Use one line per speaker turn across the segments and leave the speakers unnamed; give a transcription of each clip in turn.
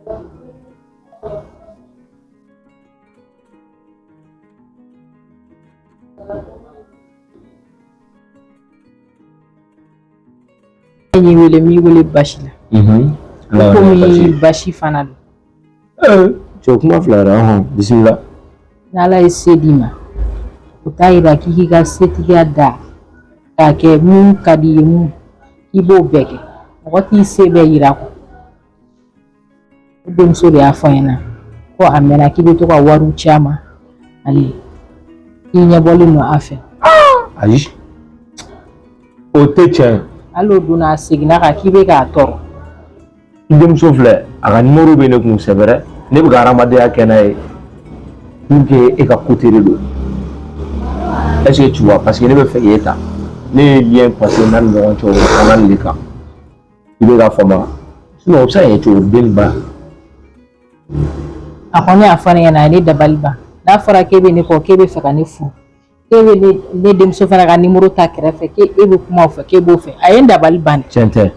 Ni wele mi wele bashi la. Ko mi bashi fana do.
Kuma flara bismillah.
N'Ala ye se di ma. O t'a yira k'i ka setigiya da k'a kɛ mun ka di ye mun i b'o bɛɛ kɛ. Mɔgɔ t'i se bɛɛ yira ko. O denmuso de y'a fɔ n ɲɛna ko a mɛnna k'i bɛ to ka wariw ci a ma hali k'i ɲɛbɔlen don a fɛ.
Ayi o tɛ tiɲɛ ye.
Hali o donna a seginna kan k'i bɛ k'a tɔɔrɔ.
I denmuso filɛ a ka numéro bɛ ne kun sɛbɛrɛ ne bɛ ka hadamadenya kɛ n'a ye pour que e ka côté de don. Est-ce que tu vois parce que ne bɛ fɛ k'e ta ne ye lien passé n'a ni ɲɔgɔn cɛ o fana de kan i bɛ ka faamuya sinon o bɛ se ka kɛ cogo di den ba.
A kɔni y'a fɔ ne ɲɛna a ye ne dabali ban n'a fɔra k'e bɛ ne kɔ k'e bɛ fɛ ka ne furu k'e bɛ ne denmuso fana ka numéro ta kɛrɛfɛ k'e bɛ kuma o fɛ k'e b'o fɛ a ye n dabali ban.
Tiɲɛ tɛ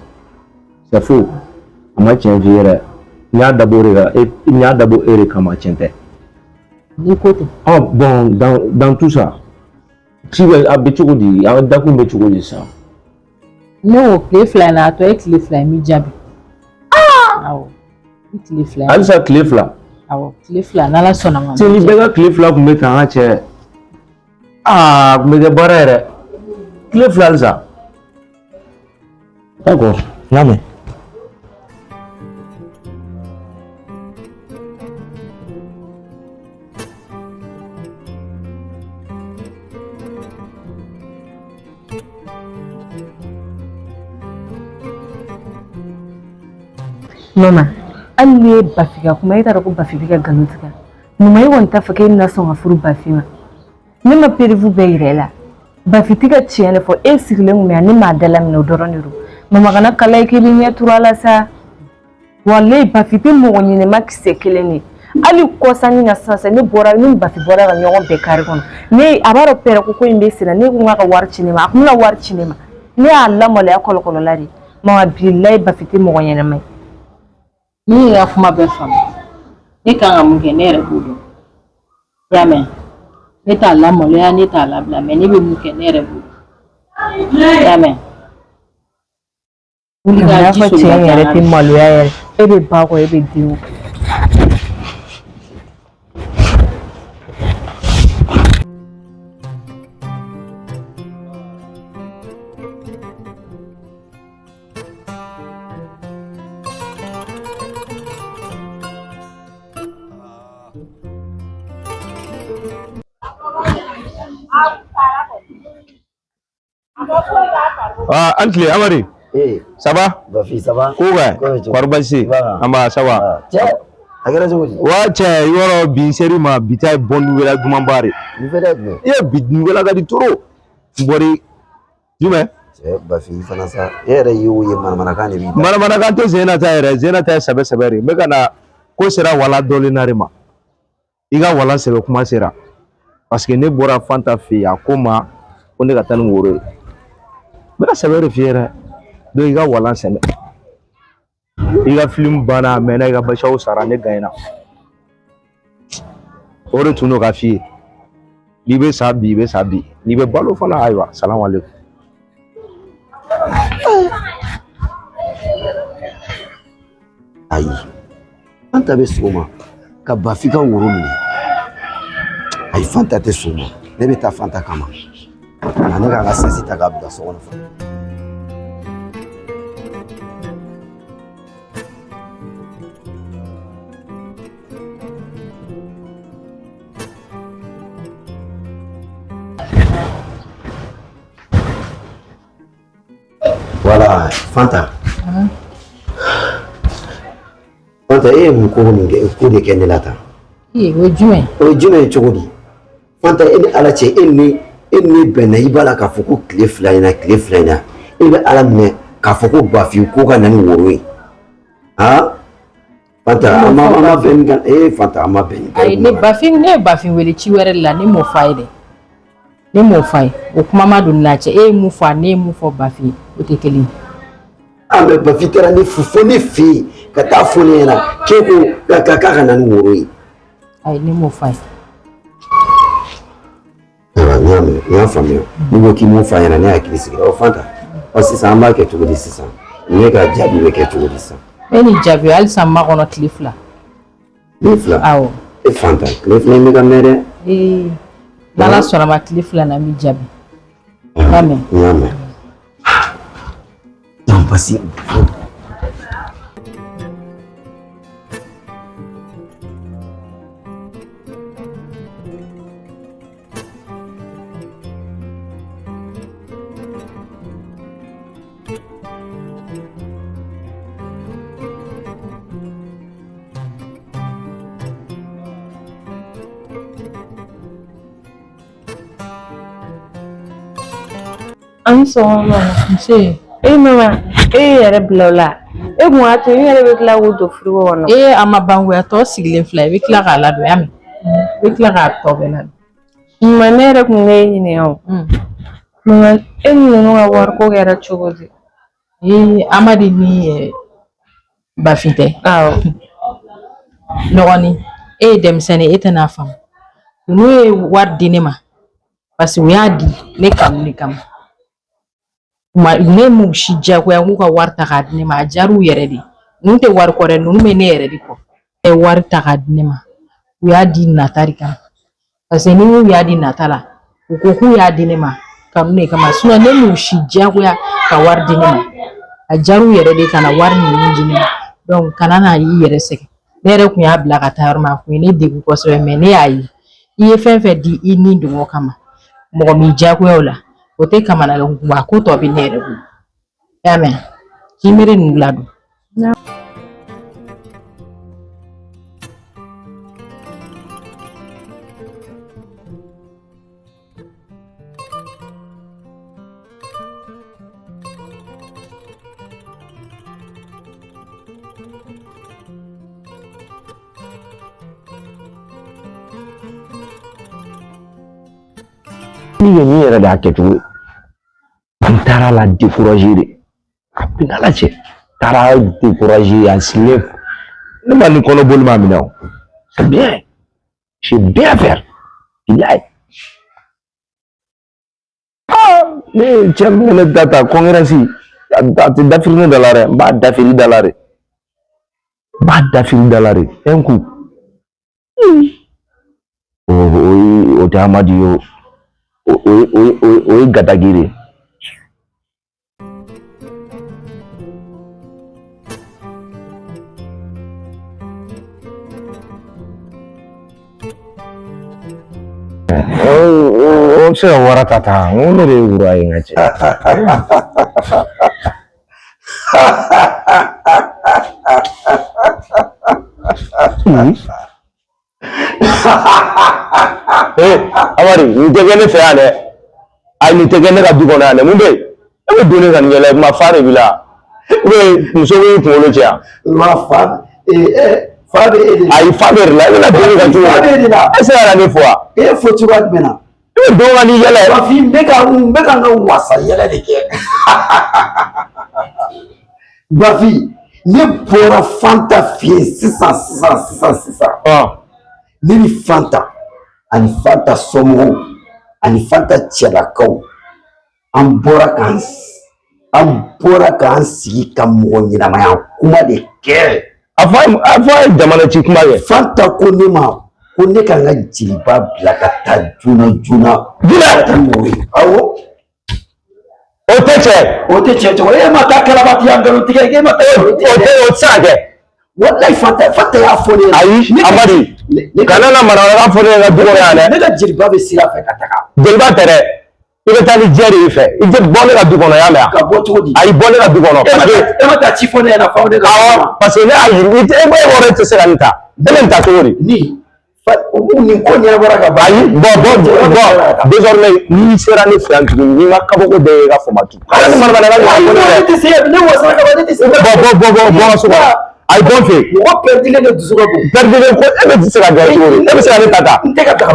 c'est faux a ma tiɲɛ f'i ye dɛ n y'a dabɔ o de kan n y'a dabɔ e de kama tiɲɛ tɛ.
N'i ko ten.
Bon dans tout ça ci bɛ a bɛ cogo di an dakun bɛ cogo di sisan.
Ne o tile fila in na a tɔ ye tile fila ye n b'i jaabi. Awɔ ni tile fila ye.
Halisa tile fila.
Awɔ tile fila n'Ala sɔnna ma.
Ni bɛɛ ka tile fila kun bɛ kan ka cɛ kun bɛ kɛ baara yɛrɛ tile fila halisa. D'accord n y'a mɛn.
Mama, hali n'i ye Bafi ka kuma e t'a dɔn ko Bafi bɛ ka nkalon tigɛ. Mama e kɔni t'a fɔ k'e bɛna sɔn ka furu Bafi ma. Ne ma prévu bɛɛ yira e la. Bafi tɛ ka tiɲɛ de fɔ e sigilen kun bɛ yan ne m'a dalaminɛ o dɔrɔn de don. Mama kana kala i k'i bɛ ɲɛ turu a la sa. Walayi Bafi tɛ mɔgɔ ɲɛnɛma kisɛ kelen de. Hali kɔsanni na sisan ne bɔra ni Bafi bɔra ka ɲɔgɔn bɛɛ kari kɔnɔ. Ne a b'a dɔn pɛrɛ ko in bɛ senna ne ko n k'a ka wari ci ne ma a kun bɛna wari ci ne ma. Ne y'a lamaloya kɔlɔkɔlɔla de. Mama bilayi Bafi tɛ mɔgɔ ɲɛnɛma ye.
Ni y'a kuma bɛɛ faamu ne kan ka mun kɛ ne yɛrɛ b'o dɔn i y'a mɛn ne t'a lamaloya ne t'a labila mais ne bɛ mun kɛ ne yɛrɛ b'o dɔn i y'a mɛn.
Wuli ka ji soli ka yɛrɛ tɛ maloya yɛrɛ e bɛ ba kɔ e bɛ den o.
Antile Amari. Ça va?
Bafi ça va?
Koga. Barbasi. Amba ça va.
Agara jogo.
Wa cɛ yɔrɔ bi seri ma bi ta bon nouvelle duman bare.
Nouvelle jumɛn?
E bi nouvelle ka di toro. Mbori jumɛn?
Bafi fana sa. E yɛrɛ y'o ye manamanakan de bi.
Manamanakan tɛ Zena ta yɛrɛ. Zena ta sɛbɛ sɛbɛ de. N bɛ ka na ko sera wala dɔɔnin na de ma. I ka wala sɛbɛ kuma sera. Parce que ne bɔra Fanta fɛ yen a ko ma ko ne ka taa ni woro ye. N bɛ ka sɛbɛ de f'i ye dɛ. Donc i ka wala sɛbɛ. I ka film banna a mɛnna i ka basiyaw sara ne gagnera. O de tun n'o ka f'i ye. N'i bɛ sa bi i bɛ sa bi. N'i bɛ balo fana ayiwa salamu aleykum.
Ayi Fanta bɛ sɔgɔma ka Bafi ka woro minɛ. Ayi Fanta tɛ sɔn o ma ne bɛ taa Fanta kama nka ne k'an ka sɛsi ta k'a bila so kɔnɔ fana. Voilà Fanta. Fanta e ye mun ko min kɛ ko de kɛ ne la tan.
O ye jumɛn?
O ye jumɛn ye cogo di? Fanta e ni Ala cɛ e ni bɛnna i b'a la k'a fɔ ko tile fila in na e bɛ Ala minɛ k'a fɔ ko Bafi ko ka na ni woro ye. Han? Fanta an ma bɛn nin kan Fanta an ma bɛn nin kan.
Ayi ne ye Bafi wele ci wɛrɛ de la ne m'o f'a ye dɛ. Ne m'o f'a ye o kuma ma don ne la cɛ e ye mun fɔ ne ye mun fɔ Bafi o tɛ kelen ye.
Ah mais Bafi taara ni fo ne fɛ yen ka taa fɔ ne ɲɛna k'e ko k'a ka na ni woro ye.
Ayi ne m'o f'a ye.
Ayiwa n y'a faamuya n'i ko k'i m'o f'a ɲɛna ne hakili sigira Fanta sisan an b'a kɛ cogo di sisan ne ka jaabi bɛ kɛ cogo di sisan.
E ni jaabi halisa n makɔnɔ tile 2.
Tile 2.
Awɔ.
E Fanta tile 2 in bɛ ka mɛn dɛ.
N'Ala sɔnna ma tile 2 na n b'i jaabi. N y'a mɛn.
N y'a mɛn. Donc parce que
An sɔgɔma
Nse.
Mama yɛrɛ bila o la e kun y'a to yɛrɛ bɛ tila k'o don frigo kɔnɔ.
A ma ban koyi a tɔ sigilen filɛ i bɛ tila k'a ladon y'a mɛn. I bɛ tila k'a tɔ bɛɛ ladon.
Mama ne yɛrɛ kun bɛ e ɲininka o. Mama e ni ninnu ka wariko kɛra cogo di?
Amadi ni Bafi tɛ.
Awɔ.
Nɔgɔnin e ye denmisɛnnin e tɛna faamu. Ninnu ye wari di ne ma parce que u y'a di ne kanu de kama. Ne m'u si diyagoya k'u ka wari ta k'a di ne ma a diyar'u yɛrɛ de. Ninnu tɛ wari kɔ dɛ ninnu bɛ ne yɛrɛ de kɔ. E wari ta k'a di ne ma u y'a di nata de kama parce que ni u y'a di nata la u ko k'u y'a di ne ma kanu de kama sinon ne m'u si diyagoya ka wari di ne ma a diyar'u yɛrɛ de ka na wari ninnu di ne ma donc kana na y'i yɛrɛ sɛgɛn ne yɛrɛ kun y'a bila ka taa yɔrɔ min a kun ye ne degun kosɛbɛ mais ne y'a ye i ye fɛn fɛn di i ni dongɔ kama mɔgɔ min diyagoya o la o tɛ kamanagan wa ko tɔ bɛ ne yɛrɛ bolo y'a mɛn k'i miiri ninnu ladon.
Ni ye min yɛrɛ de y'a kɛcogo ye an taara la décourager de a bɛna lajɛ taara décourager a sigilen ne ma ni kɔnɔboli ma minɛ o c'est bien j'ai bien fait bilayi ne cɛ min ne da ta congrès a tɛ dafiri ne da la dɛ n b'a dafiri da la de n b'a dafiri da la de un coup o tɛ Amadi ye o ye gadagi de o se ka wara ta ta n ko ne de ye wura ye n ka cɛ Amadi nin tɛ kɛ ne fɛ yan dɛ ayi nin tɛ kɛ ne ka du kɔnɔ yan dɛ mun bɛ yen e bɛ don ne ka nin yɛlɛ ma fa de b'i la muso b'i kunkolo cɛ yan
fa bɛ e de la
ayi fa bɛ de la e bɛna don ne ka du kɔnɔ e se ka ne fɔ wa
e fɔ cogoya jumɛn na
e bɛ don ka ni yɛlɛ
Bafi n bɛ ka n ka wasa yɛlɛ de kɛ Bafi ne bɔra Fanta fɛ yen sisan ne ni Fanta ani Fanta somɔgɔw ani Fanta cɛlakaw an bɔra k'an sigi ka mɔgɔ ɲɛnamaya kuma de kɛ
a fɔ a ye jamana ci kuma kɛ
Fanta ko ne ma ko ne ka n ka jeliba bila ka taa joona ka taa mɔgɔw ye awɔ
o tɛ cɛ
cogo e ma taa kalabatiya nkalon tigɛ e ma taa
o tɛ se ka kɛ
wallahi Fanta y'a fɔ ne ɲɛna
ayi Amadi kana na manamanakan fɔ ne ka du kɔnɔ yan dɛ
ne ka jeliba bɛ sira fɛ ka taga
jeliba tɛ dɛ i bɛ taa ni jɛ de ye fɛ i tɛ bɔ ne ka du kɔnɔ y'a mɛn
ka bɔ cogo di
ayi bɔ ne ka du kɔnɔ
e ma taa ci fɔ ne ɲɛna fɔ ne ka
parce que ne y'a yiri e wɔɔrɔ tɛ se ka nin ta e bɛ nin ta cogo di
nin ko ɲɛnabɔra ka ban
ayi bɔn désormais n'i sera ne fɛ yan tuguni n'i ma kabako bɛɛ ye ka fama tu ala ni manamanakan ɲɔgɔn
ne tɛ se ne wasara ka ban ne tɛ se
bɔ so kɔnɔ ayi bɔn fɛ
mɔgɔ pɛrɛdilen de dusu ka bon
pɛrɛdilen ko e bɛ se ka gɛrɛ cogo di e bɛ se ka ne ta ta
n tɛ ka taga